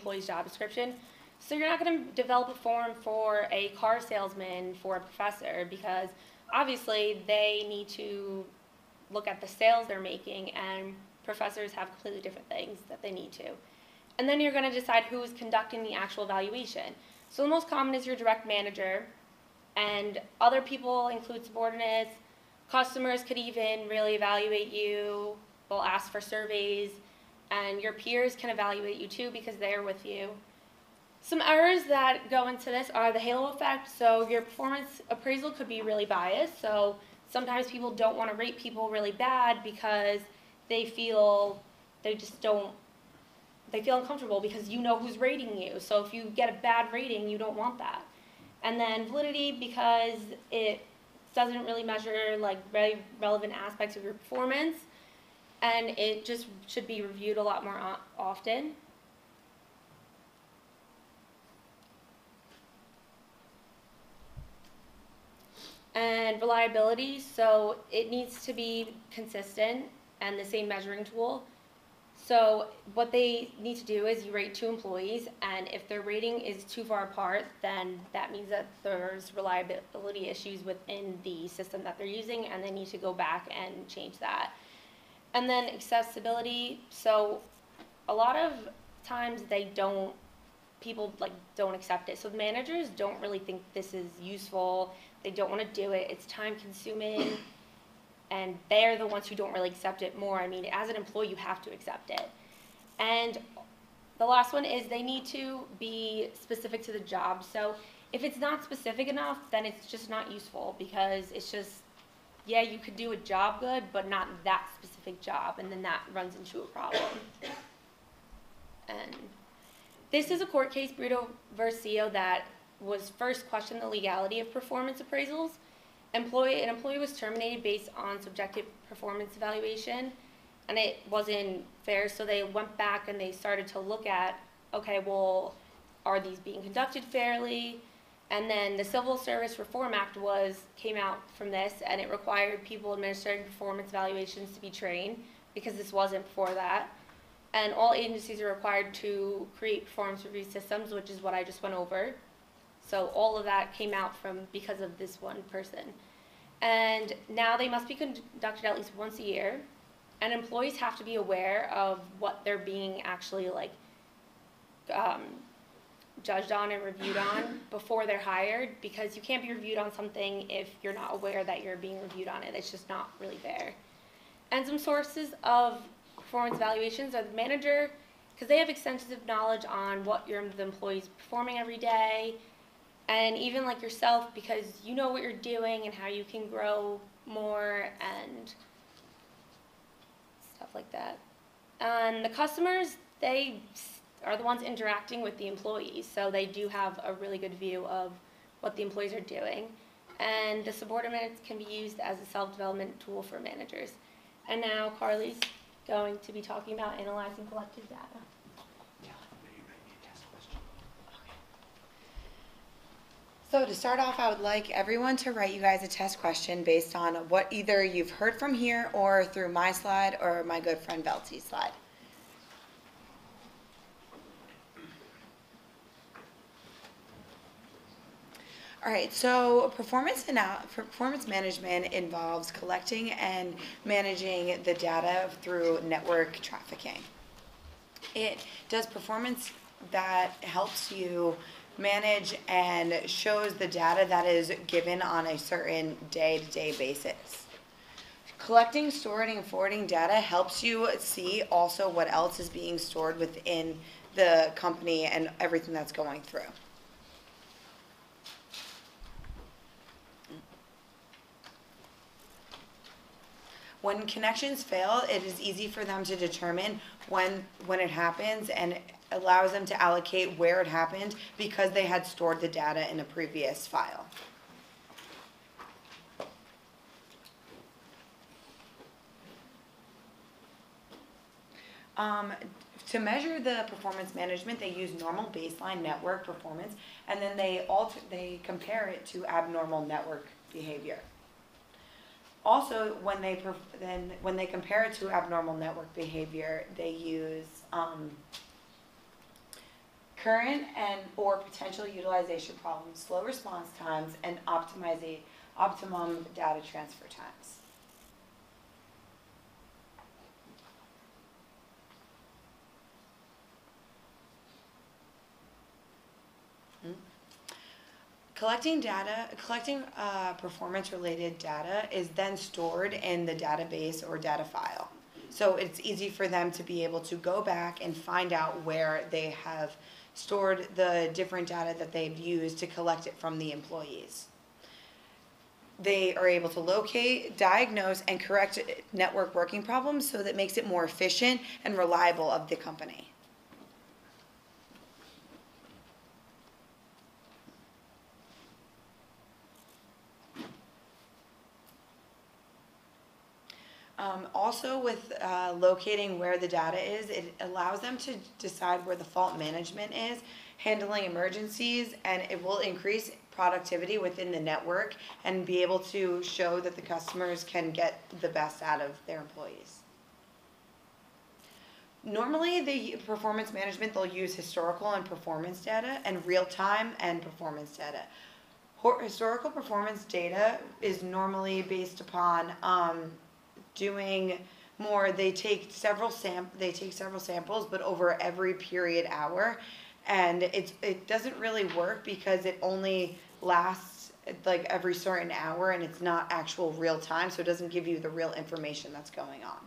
employee's job description. So you're not going to develop a form for a car salesman for a professor, because obviously they need to look at the sales they're making, and professors have completely different things that they need to. And then you're going to decide who is conducting the actual evaluation. So the most common is your direct manager, and other people include subordinates. Customers could even really evaluate you. They'll ask for surveys, and your peers can evaluate you too because they're with you. Some errors that go into this are the halo effect. So your performance appraisal could be really biased. So sometimes people don't want to rate people really bad because they feel uncomfortable because you know who's rating you. So if you get a bad rating, you don't want that. And then validity, because it doesn't really measure like very relevant aspects of your performance, and it just should be reviewed a lot more often. And reliability, so it needs to be consistent and the same measuring tool. So what they need to do is you rate 2 employees, and if their rating is too far apart, then that means that there's reliability issues within the system that they're using, and they need to go back and change that. And then accessibility, so a lot of times people don't accept it. So the managers don't really think this is useful. They don't want to do it. It's time consuming, and they're the ones who don't really accept it more. I mean, as an employee, you have to accept it. And the last one is they need to be specific to the job. So if it's not specific enough, then it's just not useful, because it's just, yeah, you could do a job good, but not that specific job, and then that runs into a problem. And this is a court case, Brito versus CEO, that was first questioned the legality of performance appraisals. An employee was terminated based on subjective performance evaluation, and it wasn't fair, so they went back and they started to look at, okay, well, are these being conducted fairly? And then the Civil Service Reform Act came out from this, and it required people administering performance evaluations to be trained, because this wasn't before that. And all agencies are required to create performance review systems, which is what I just went over. So all of that came out because of this one person. And now they must be conducted at least once a year, and employees have to be aware of what they're being actually judged on and reviewed on before they're hired, because you can't be reviewed on something if you're not aware that you're being reviewed on it. It's just not really fair. And some sources of performance evaluations are the manager, because they have extensive knowledge on what the employee's performing every day, and even like yourself, because you know what you're doing and how you can grow more and stuff like that. And the customers, they are the ones interacting with the employees, so they do have a really good view of what the employees are doing. And the subordinates can be used as a self-development tool for managers. And now Carly's going to be talking about analyzing collected data. So to start off, I would like everyone to write you guys a test question based on what either you've heard from here or through my slide or my good friend Veltie's slide. All right, so performance management involves collecting and managing the data through network trafficking. It does performance that helps you manage and shows the data that is given on a certain day-to-day basis. Collecting, storing, and forwarding data helps you see also what else is being stored within the company and everything that's going through. When connections fail, it is easy for them to determine when it happens, and allows them to allocate where it happened because they had stored the data in a previous file. To measure the performance management, they use normal baseline network performance, and then they compare it to abnormal network behavior. Also, when they compare it to abnormal network behavior, they use current and or potential utilization problems, slow response times, and optimum data transfer times. Collecting performance-related data is then stored in the database or data file. So it's easy for them to be able to go back and find out where they have stored the different data that they've used to collect it from the employees. They are able to locate, diagnose, and correct network working problems so that makes it more efficient and reliable of the company. Also with locating where the data is, it allows them to decide where the fault management is, handling emergencies, and it will increase productivity within the network and be able to show that the customers can get the best out of their employees. Normally, the performance management, they'll use historical and performance data and real-time and performance data. Historical performance data is normally based upon doing more. They take several samples, but over every period hour, and it doesn't really work because it only lasts like every certain hour, and it's not actual real time, so it doesn't give you the real information that's going on.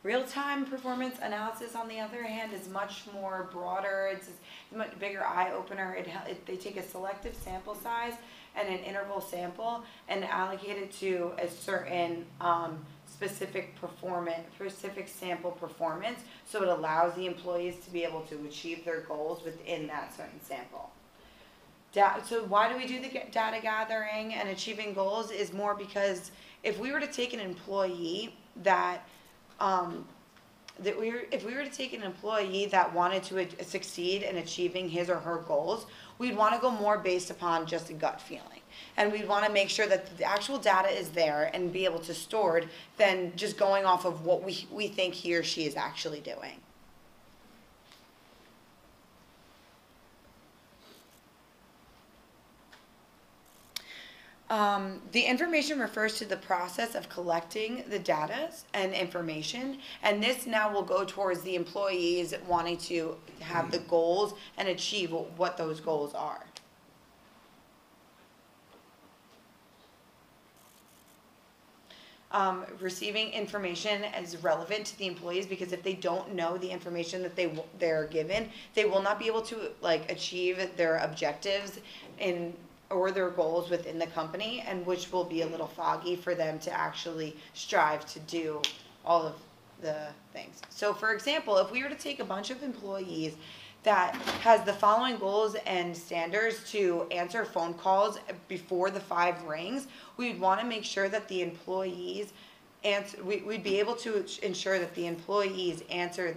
Real-time performance analysis, on the other hand, is much more broader. It's a much bigger eye-opener. They take a selective sample size and an interval sample and allocate it to a certain specific sample performance, so it allows the employees to be able to achieve their goals within that certain sample. So why do we do the data gathering and achieving goals is more because if we were to take an employee that if we were to take an employee that wanted to succeed in achieving his or her goals, we'd want to go more based upon just a gut feeling. And we'd want to make sure that the actual data is there and be able to store it than just going off of what we think he or she is actually doing. The information refers to the process of collecting the data and information, and this now will go towards the employees wanting to have the goals and achieve what those goals are. Receiving information is relevant to the employees because if they don't know the information that they're given, they will not be able to achieve their objectives or their goals within the company, and which will be a little foggy for them to actually strive to do all of the things. So for example, if we were to take a bunch of employees that has the following goals and standards to answer phone calls before the 5 rings, we'd want to make sure that the employees we'd be able to ensure that the employees answer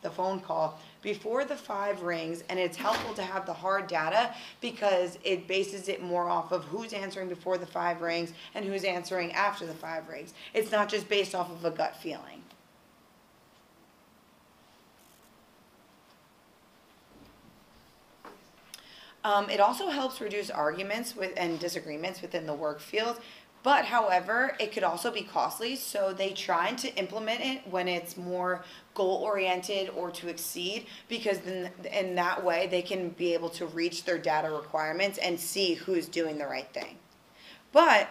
the phone call before the 5 rings, and it's helpful to have the hard data because it bases it more off of who's answering before the 5 rings and who's answering after the 5 rings. It's not just based off of a gut feeling. It also helps reduce arguments and disagreements within the work field. But however, it could also be costly, so they try to implement it when it's more goal-oriented or to exceed, because then in that way they can be able to reach their data requirements and see who's doing the right thing. But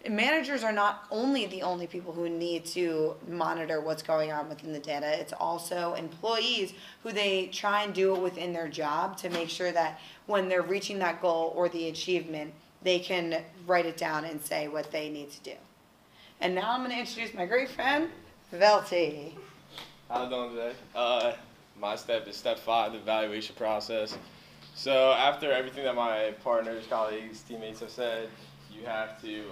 managers are not only the only people who need to monitor what's going on within the data. It's also employees who they try and do it within their job to make sure that when they're reaching that goal or the achievement, they can write it down and say what they need to do. And now I'm going to introduce my great friend, Velty. How you doing today? My step is step 5, the evaluation process. So after everything that my partners, colleagues, teammates have said, you have to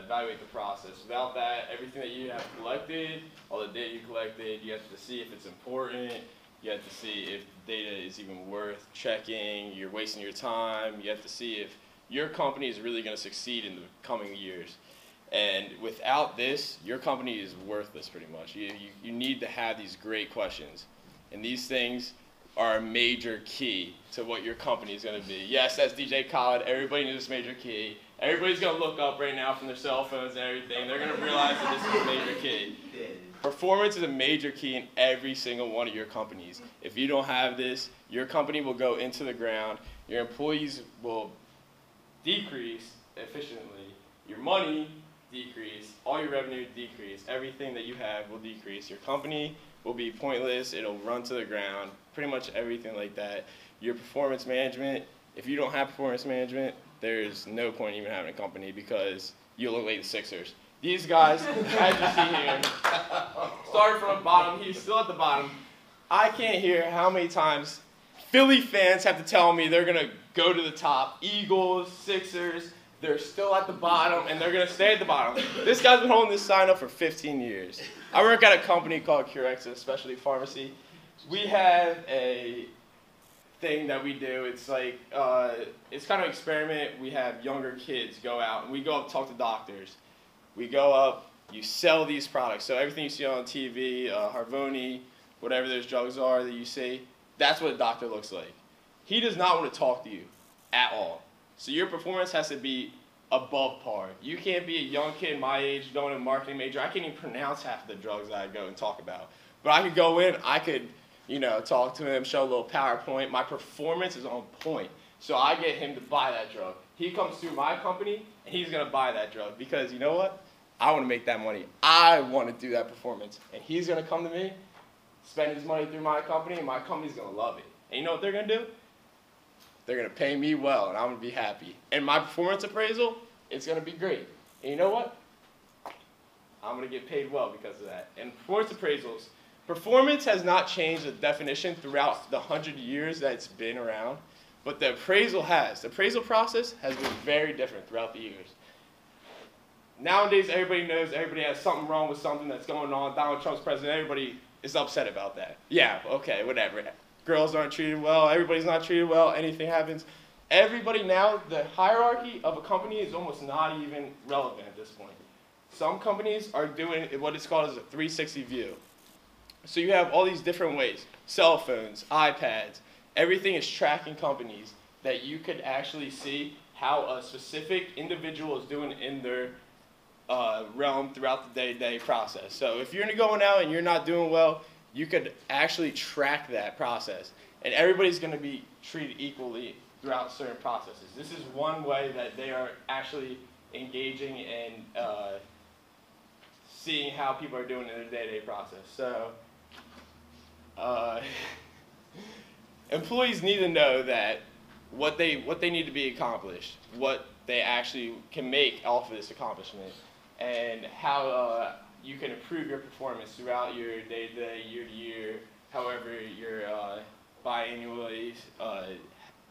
evaluate the process. Without that, everything that you have collected, all the data you collected, you have to see if it's important. You have to see if data is even worth checking. You're wasting your time. You have to see if your company is really going to succeed in the coming years. And without this, your company is worthless pretty much. You need to have these great questions. And these things are a major key to what your company is going to be. Yes, that's DJ Khaled. Everybody knows this major key. Everybody's going to look up right now from their cell phones and everything. They're going to realize that this is a major key. Performance is a major key in every single one of your companies. If you don't have this, your company will go into the ground. Your employees will decrease efficiently. Your money decrease. All your revenue decrease. Everything that you have will decrease. Your company will be pointless. It'll run to the ground. Pretty much everything like that. Your performance management, if you don't have performance management, there's no point even having a company because you'll look like the Sixers. These guys, as you see here, started from the bottom. He's still at the bottom. I can't hear how many times Philly fans have to tell me they're going to go to the top. Eagles, Sixers, they're still at the bottom, and they're going to stay at the bottom. This guy's been holding this sign up for 15 years. I work at a company called Curex, a specialty pharmacy. We have a thing that we do. It's like, it's kind of an experiment. We have younger kids go out, and we go up and talk to doctors. We go up, you sell these products. So everything you see on TV, Harvoni, whatever those drugs are that you see, that's what a doctor looks like. He does not want to talk to you at all. So your performance has to be above par. You can't be a young kid my age going to a marketing major. I can't even pronounce half of the drugs that I go and talk about. But I could go in, I could, talk to him, show a little PowerPoint. My performance is on point. So I get him to buy that drug. He comes through my company, and he's going to buy that drug because you know what? I want to make that money. I want to do that performance. And he's going to come to me, spend his money through my company, and my company's going to love it. And you know what they're going to do? They're going to pay me well, and I'm going to be happy. And my performance appraisal, it's going to be great. And you know what? I'm going to get paid well because of that. And performance appraisals, performance has not changed the definition throughout the 100 years that it's been around. But the appraisal has. The appraisal process has been very different throughout the years. Nowadays, everybody knows everybody has something wrong with something that's going on. Donald Trump's president. Everybody is upset about that. Yeah, okay, whatever. Girls aren't treated well. Everybody's not treated well. Anything happens. Everybody now, the hierarchy of a company is almost not even relevant at this point. Some companies are doing what is called as a 360 view. So you have all these different ways. Cell phones, iPads. Everything is tracking companies that you could actually see how a specific individual is doing in their realm throughout the day-to-day process. So if you're going out and you're not doing well, you could actually track that process. And everybody's going to be treated equally throughout certain processes. This is one way that they are actually engaging and seeing how people are doing in their day-to-day process. So employees need to know that what they need to be accomplished, what they actually can make off of this accomplishment, and how you can improve your performance throughout your day-to-day, year-to-year, however your biannually,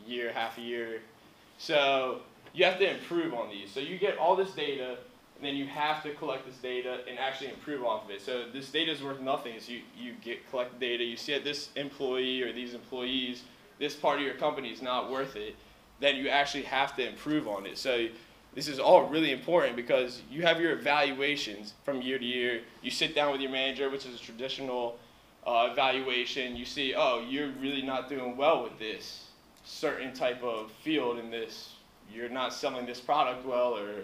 year, half a year. So you have to improve on these. So you get all this data, and then you have to collect this data and actually improve off of it. So this data is worth nothing. So you collect the data, you see that this employee or these employees, this part of your company is not worth it, then you actually have to improve on it. So this is all really important because you have your evaluations from year to year. You sit down with your manager, which is a traditional evaluation. You see, oh, you're really not doing well with this certain type of field in this. You're not selling this product well or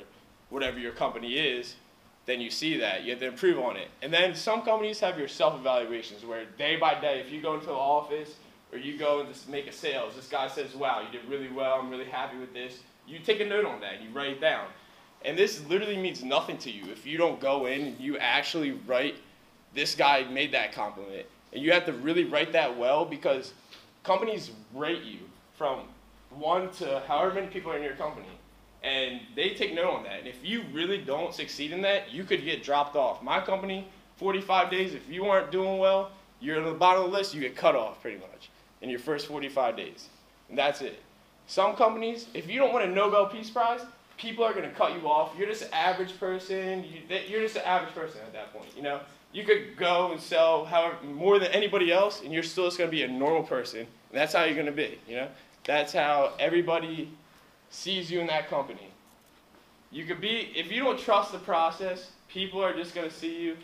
whatever your company is. Then you see that. You have to improve on it. And then some companies have your self-evaluations where day by day, if you go into the office or you go and just make a sales, this guy says, wow, you did really well. I'm really happy with this. You take a note on that, you write it down. And this literally means nothing to you if you don't go in and you actually write, this guy made that compliment. And you have to really write that well because companies rate you from 1 to however many people are in your company. And they take note on that. And if you really don't succeed in that, you could get dropped off. My company, 45 days, if you aren't doing well, you're at the bottom of the list, you get cut off pretty much in your first 45 days. And that's it. Some companies, if you don't win a Nobel Peace Prize, people are going to cut you off. You're just an average person. You're just an average person at that point. You could go and sell however more than anybody else, and you're still just going to be a normal person. And that's how you're going to be. That's how everybody sees you in that company. you could be, if you don't trust the process, people are just going to see you